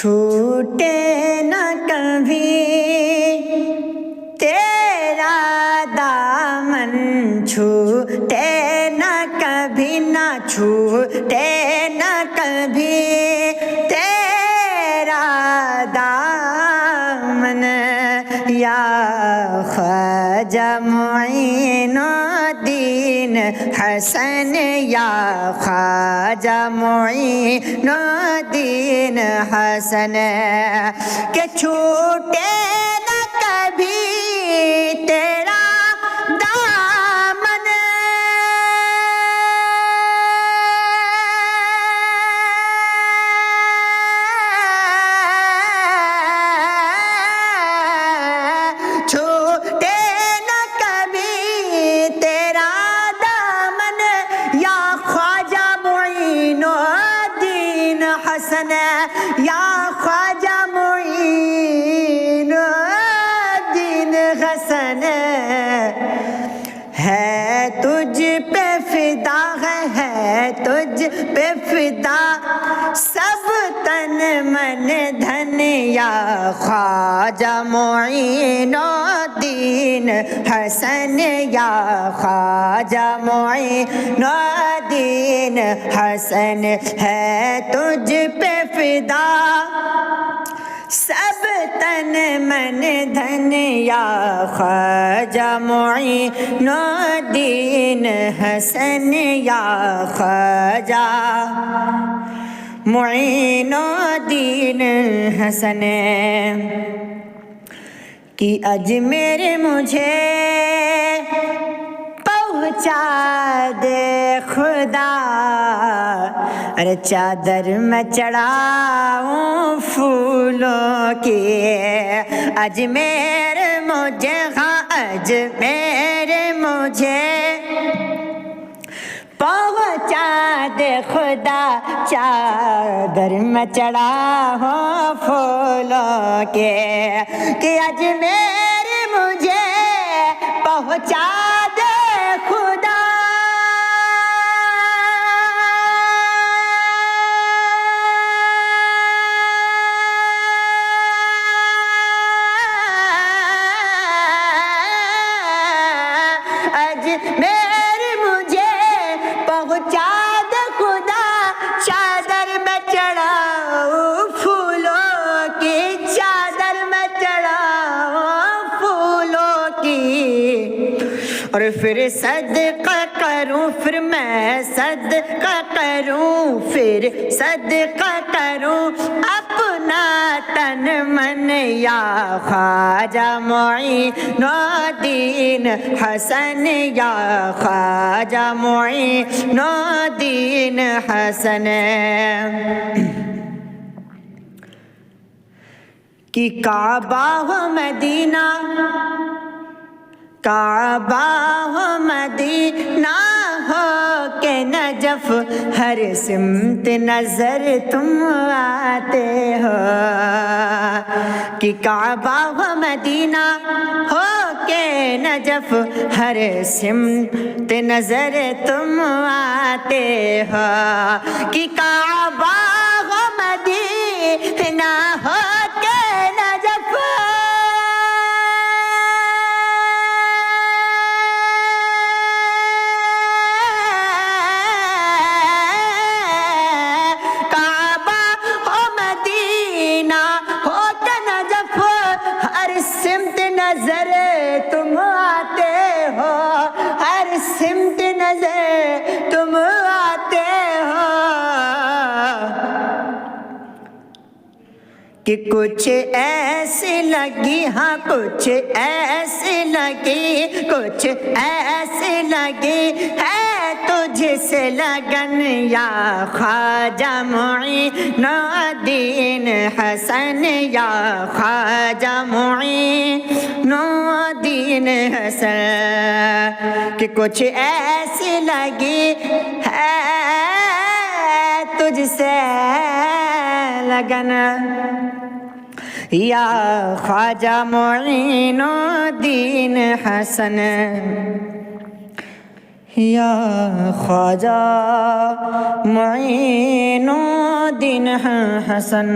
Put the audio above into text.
چھوٹے نہ کبھی تیرا دامن، چھوٹے نہ کبھی، نہ چھوٹے نہ کبھی تیرا دامن، یا خواجہ معین الدین حسن، یا خواجہ معین الدین حسن، کہ چھوٹے نہ کبھی تیرا دامن، چھوٹے نہ کبھی تیرا دامن، یا خواجہ معین الدین حسن، یا خواجہ معین الدین حسن، ہے تجھ پہ فدا، ہے تجھ پہ فدا سب تن من دھن، یا خواجہ معین الدین حسن، یا خواجہ معین الدین حسن، ہے تجھ پہ فدا سب تن من دھن، یا خواجہ معین الدین حسن، یا خواجہ معین الدین حسن، کہ اجمیر مجھے پہنچا دے خدا، ارے چادر میں چڑھاؤں پھولوں کی، اجمیر مجھے، ہاں اجمیر مجھے پہنچا دے خدا، چادر میں چڑھاؤں پھولوں کے، کہ اجمیر مجھے پہنچا دے خدا، اجمیر مجھے پہنچا دے خدا، چادر میں چڑھاؤں پھولوں کی، چادر میں چڑھاؤں پھولوں کی، اور پھر صدقہ کروں، پھر میں صدقہ کروں، پھر صدقہ کروں اپنا تن من، یا خواجہ معین الدین حسن، یا خواجہ معین الدین حسن، کہ کعبہ و مدینہ، کعبہ و مدینہ ہو کہ نجف، ہر سمت نظر تم آتے ہو، کہ کعبہ و مدینہ ہو کہ نجف، ہر سمت نظر تم آتے ہو، کہ کعبہ و مدینہ ہو کہ نجف، نظر تم آتے ہو، ہر سمت نظر تم آتے ہو، کہ کچھ ایسی لگی، ہاں کچھ ایسی لگی، کچھ ایسی لگی ہے تجھ سے لگن، یا خواجہ معین الدین حسن، یا خواجہ معین الدین حسن، کہ کچھ ایسی لگی ہے تجھ سے لگن، یا خواجہ معین الدین حسن، یا خواجہ معین الدین حسن.